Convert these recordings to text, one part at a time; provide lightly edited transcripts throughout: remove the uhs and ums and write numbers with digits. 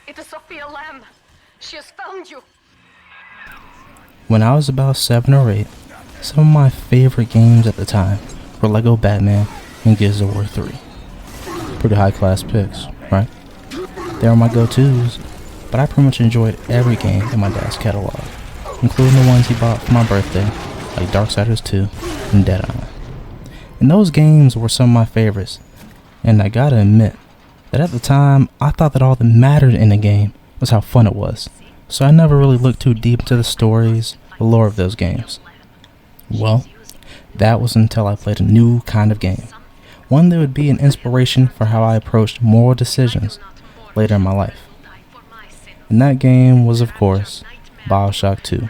It is Sophia Lamb. She has found you. When I was about 7 or 8, some of my favorite games at the time were Lego Batman and Gears of War 3. Pretty high class picks, right? They were my go-tos, but I pretty much enjoyed every game in my dad's catalog, including the ones he bought for my birthday, like Darksiders 2 and Dead Island. And those games were some of my favorites, and I gotta admit that at the time, I thought that all that mattered in the game was how fun it was, so I never really looked too deep into the stories or lore of those games. Well, that was until I played a new kind of game, one that would be an inspiration for how I approached moral decisions later in my life. And that game was, of course, Bioshock 2,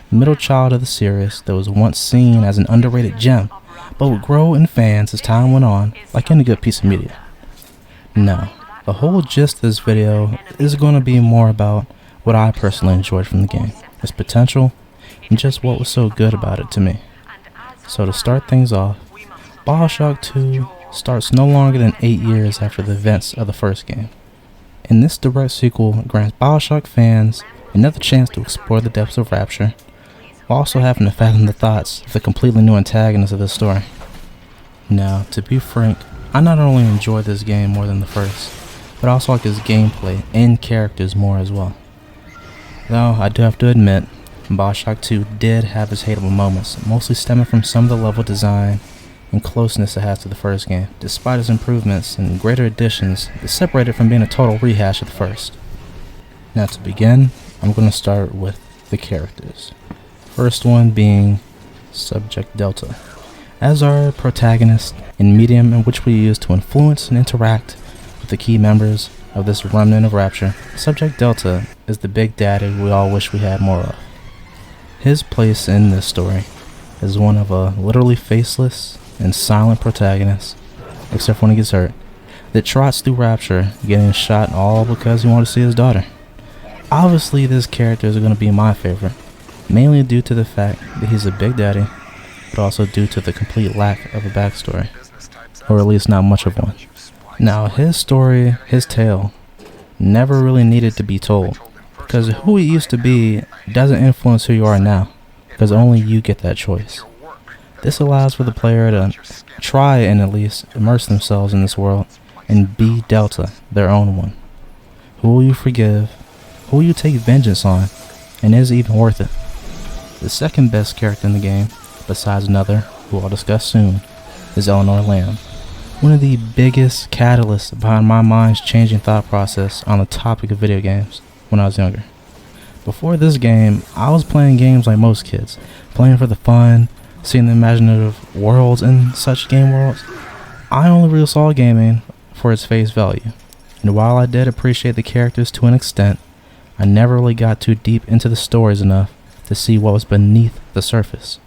the middle child of the series that was once seen as an underrated gem, but would grow in fans as time went on, like any good piece of media. Now, the whole gist of this video is going to be more about what I personally enjoyed from the game, its potential, and just what was so good about it to me. So to start things off, Bioshock 2 starts no longer than 8 years after the events of the first game. And this direct sequel grants Bioshock fans another chance to explore the depths of Rapture, while also having to fathom the thoughts of the completely new antagonist of the story. Now, to be frank, I not only enjoyed this game more than the first, but also like its gameplay and characters more as well. Though I do have to admit, Bioshock 2 did have its hateable moments, mostly stemming from some of the level design and closeness it has to the first game, despite its improvements and greater additions that separate it from being a total rehash of the first. Now to begin, I'm going to start with the characters. First one being Subject Delta, as our protagonist and medium in which we use to influence and interact with the key members of this remnant of Rapture. Subject Delta is the big daddy we all wish we had more of. His place in this story is one of a literally faceless and silent protagonist, except when he gets hurt, that trots through Rapture, getting shot all because he wanted to see his daughter. Obviously this character is going to be my favorite, mainly due to the fact that he's a big daddy, but also due to the complete lack of a backstory, or at least not much of one. Now his story, his tale, never really needed to be told, because who he used to be doesn't influence who you are now, because only you get that choice. This allows for the player to try and at least immerse themselves in this world and be Delta, their own one. Who will you forgive? Who will you take vengeance on? And is it even worth it? The second best character in the game, besides another who I'll discuss soon, is Eleanor Lamb, one of the biggest catalysts behind my mind's changing thought process on the topic of video games when I was younger. Before this game, I was playing games like most kids, playing for the fun, seeing the imaginative worlds in such game worlds. I only really saw gaming for its face value, and while I did appreciate the characters to an extent, I never really got too deep into the stories enough to see what was beneath the surface.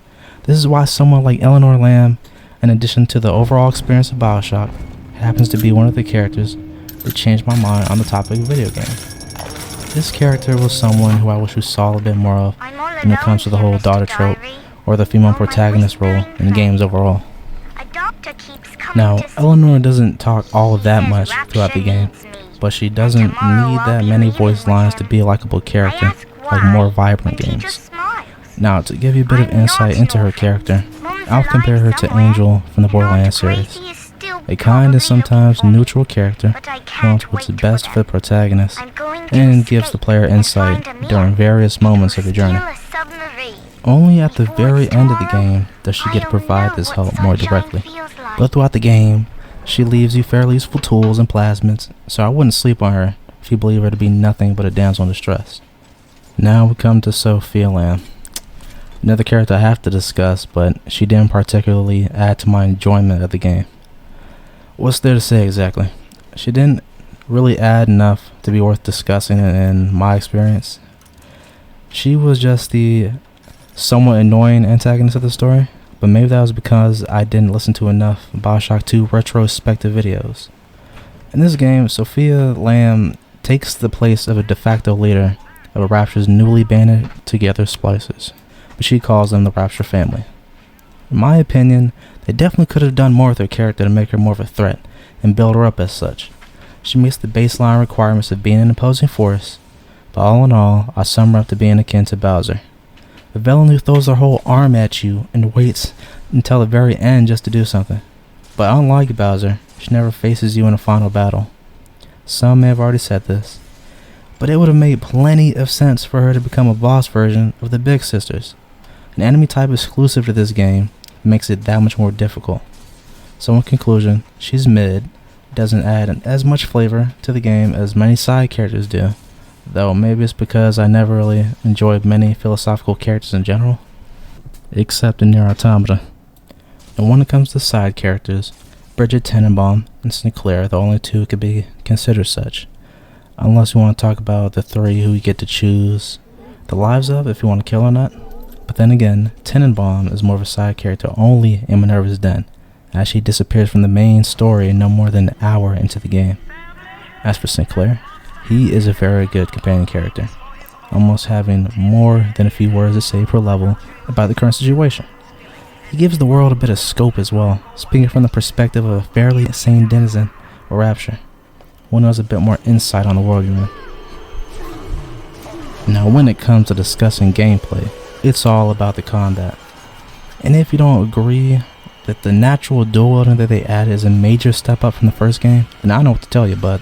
This is why someone like Eleanor Lamb, in addition to the overall experience of Bioshock, happens to be one of the characters that changed my mind on the topic of video games. This character was someone who I wish we saw a bit more of when it comes to the whole daughter trope, or the female protagonist role in games overall. Now, Eleanor doesn't talk all of that much throughout the game, but she doesn't need that many voice lines to be a likable character like more vibrant games. Now, to give you a bit of insight into her character, I'll compare her to Angel from the Borderlands series. A kind and sometimes neutral character who wants what's best for the protagonist and gives the player insight during various moments of the journey. Only at the very end of the game does she get to provide this help more directly, but throughout the game, she leaves you fairly useful tools and plasmids, so I wouldn't sleep on her if you believe her to be nothing but a damsel in distress. Now we come to Sophia Lamb, another character I have to discuss, but she didn't particularly add to my enjoyment of the game. What's there to say exactly? She didn't really add enough to be worth discussing in my experience. She was just the somewhat annoying antagonist of the story, but maybe that was because I didn't listen to enough Bioshock 2 retrospective videos. In this game, Sophia Lamb takes the place of a de facto leader of Rapture's newly banded together splicers, but she calls them the Rapture family. In my opinion, they definitely could have done more with her character to make her more of a threat and build her up as such. She meets the baseline requirements of being an opposing force, but all in all, I sum her up to being akin to Bowser. The villain who throws their whole arm at you and waits until the very end just to do something. But unlike Bowser, she never faces you in a final battle. Some may have already said this, but it would have made plenty of sense for her to become a boss version of the Big Sisters, an enemy type exclusive to this game that makes it that much more difficult. So in conclusion, she's mid, doesn't add as much flavor to the game as many side characters do, though maybe it's because I never really enjoyed many philosophical characters in general, except in Nier Automata. And when it comes to side characters, Bridget Tenenbaum and Sinclair are the only two who could be considered such, unless you want to talk about the three who you get to choose the lives of if you want to kill or not. But then again, Tenenbaum is more of a side character only in Minerva's Den, as she disappears from the main story no more than an hour into the game. As for Sinclair, he is a very good companion character, almost having more than a few words to say per level about the current situation. He gives the world a bit of scope as well, speaking from the perspective of a fairly sane denizen of Rapture, one who has a bit more insight on the world you're in. Now when it comes to discussing gameplay, it's all about the combat. And if you don't agree that the natural dual wielding that they added is a major step up from the first game, then I don't know what to tell you, but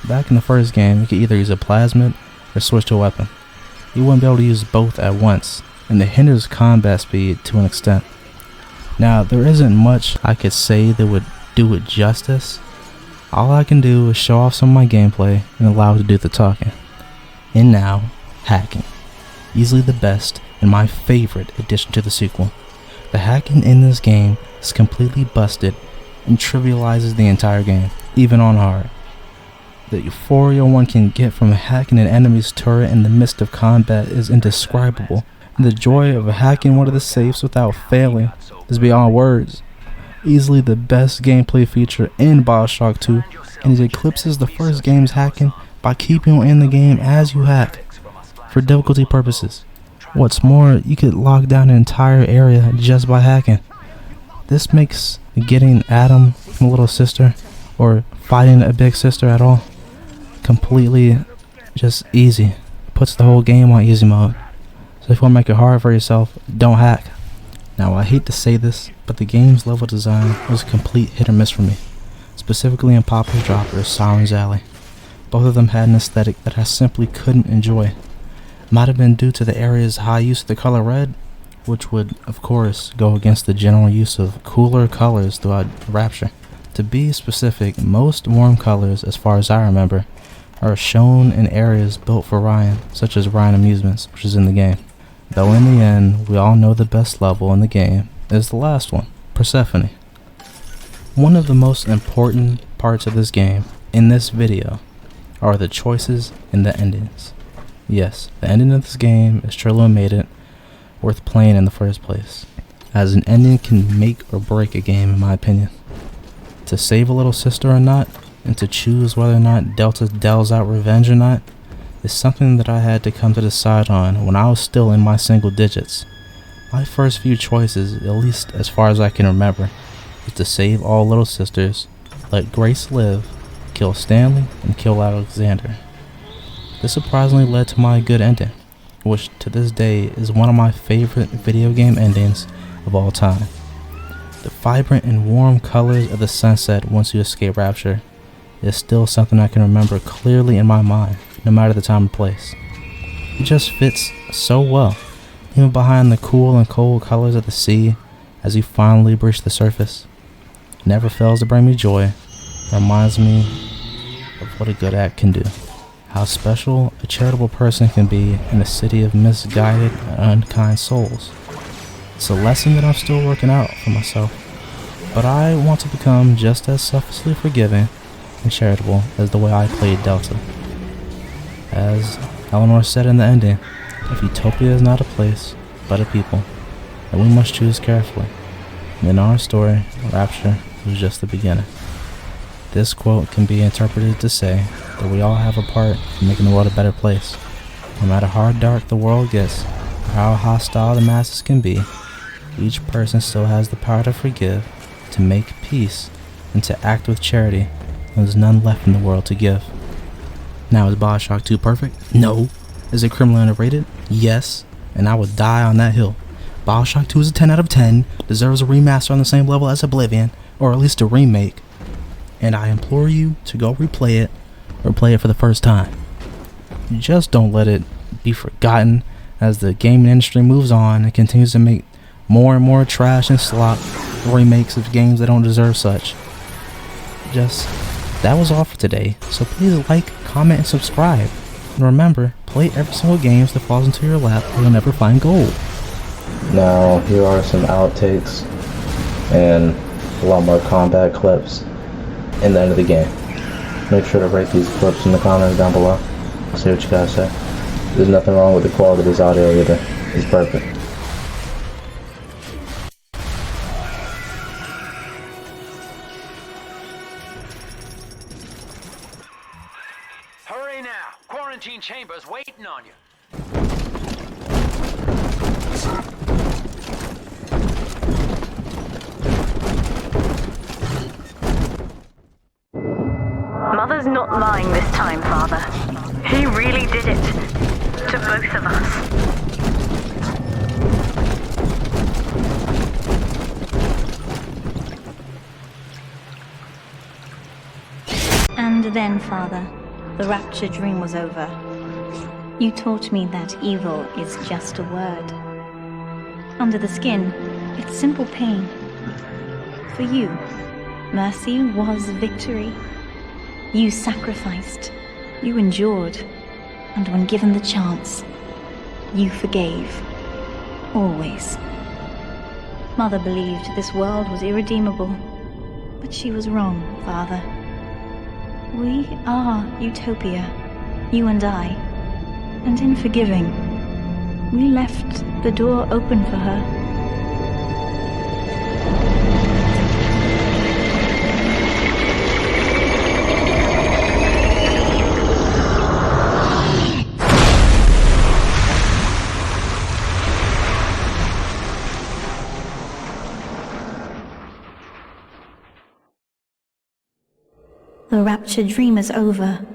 back in the first game, you could either use a plasmid or switch to a weapon. You wouldn't be able to use both at once, and it hinders combat speed to an extent. Now, there isn't much I could say that would do it justice. All I can do is show off some of my gameplay and allow it to do the talking. And now, hacking. Easily the best and my favorite addition to the sequel. The hacking in this game is completely busted and trivializes the entire game, even on hard. The euphoria one can get from hacking an enemy's turret in the midst of combat is indescribable, and the joy of hacking one of the safes without failing is beyond words. Easily the best gameplay feature in Bioshock 2, and it eclipses the first game's hacking by keeping you in the game as you hack, for difficulty purposes. What's more, you could lock down an entire area just by hacking. This makes getting Adam from Little Sister, or fighting a Big Sister at all, completely just easy. Puts the whole game on easy mode. So if you want to make it hard for yourself, don't hack. Now I hate to say this, but the game's level design was a complete hit or miss for me, specifically in Popper's Drop or Siren's Alley. Both of them had an aesthetic that I simply couldn't enjoy. Might have been due to the area's high use of the color red, which would of course go against the general use of cooler colors throughout Rapture. To be specific, most warm colors, as far as I remember, are shown in areas built for Ryan, such as Ryan Amusements, which is in the game. Though in the end, we all know the best level in the game is the last one, Persephone. One of the most important parts of this game, in this video, are the choices and the endings. Yes, the ending of this game is truly what made it worth playing in the first place, as an ending can make or break a game in my opinion. To save a little sister or not, and to choose whether or not Delta delves out revenge or not, is something that I had to come to decide on when I was still in my single digits. My first few choices, at least as far as I can remember, is to save all little sisters, let Grace live, kill Stanley, and kill Alexander. This surprisingly led to my good ending, which to this day is one of my favorite video game endings of all time. The vibrant and warm colors of the sunset once you escape Rapture is still something I can remember clearly in my mind, no matter the time and place. It just fits so well, even behind the cool and cold colors of the sea as you finally breach the surface. It never fails to bring me joy. It reminds me of what a good act can do. How special a charitable person can be in a city of misguided and unkind souls. It's a lesson that I'm still working out for myself, but I want to become just as selflessly forgiving and charitable as the way I played Delta. As Eleanor said in the ending, if Utopia is not a place, but a people, then we must choose carefully. And in our story, Rapture was just the beginning. This quote can be interpreted to say that we all have a part in making the world a better place. No matter how dark the world gets, or how hostile the masses can be, each person still has the power to forgive, to make peace, and to act with charity There's none left in the world to give. Now, is Bioshock 2 perfect? No. Is it criminally underrated? Yes. And I would die on that hill. Bioshock 2 is a 10 out of 10, deserves a remaster on the same level as Oblivion, or at least a remake. And I implore you to go replay it, or play it for the first time. Just don't let it be forgotten as the gaming industry moves on and continues to make more and more trash and slop remakes of games that don't deserve such. That was all for today, so please like, comment, and subscribe. And remember, play every single game that falls into your lap or you'll never find gold. Now, here are some outtakes and a lot more combat clips in the end of the game. Make sure to rate these clips in the comments down below. See what you guys say. There's nothing wrong with the quality of this audio either. It's perfect. Hurry now! Quarantine chamber's waiting on you. Mother's not lying this time, Father. He really did it. To both of us. And then, Father, the rapture dream was over. You taught me that evil is just a word. Under the skin, it's simple pain. For you, mercy was victory. You sacrificed, you endured, and when given the chance, you forgave. Always. Mother believed this world was irredeemable, but she was wrong, Father. We are Utopia, you and I, and in forgiving, we left the door open for her. The rapture dream is over,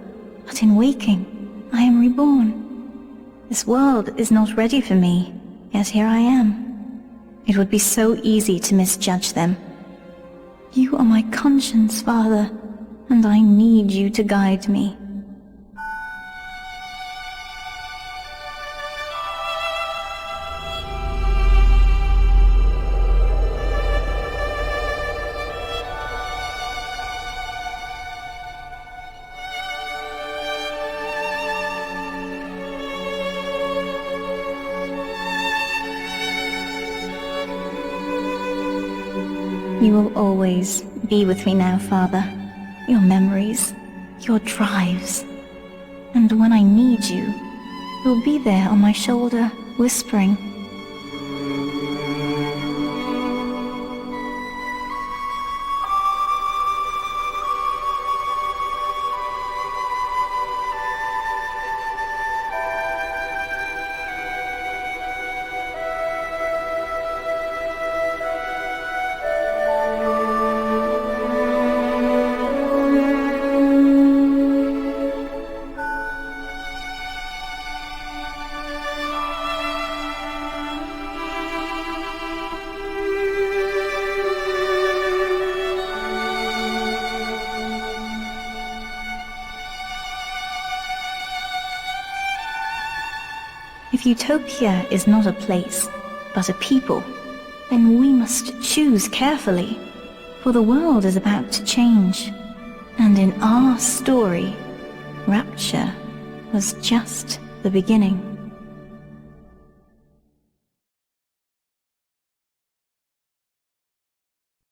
but in waking, I am reborn. This world is not ready for me, yet here I am. It would be so easy to misjudge them. You are my conscience, Father, and I need you to guide me. You will always be with me now, Father. Your memories, your drives. And when I need you, you'll be there on my shoulder, whispering. If Utopia is not a place, but a people, then we must choose carefully, for the world is about to change. And in our story, rapture was just the beginning.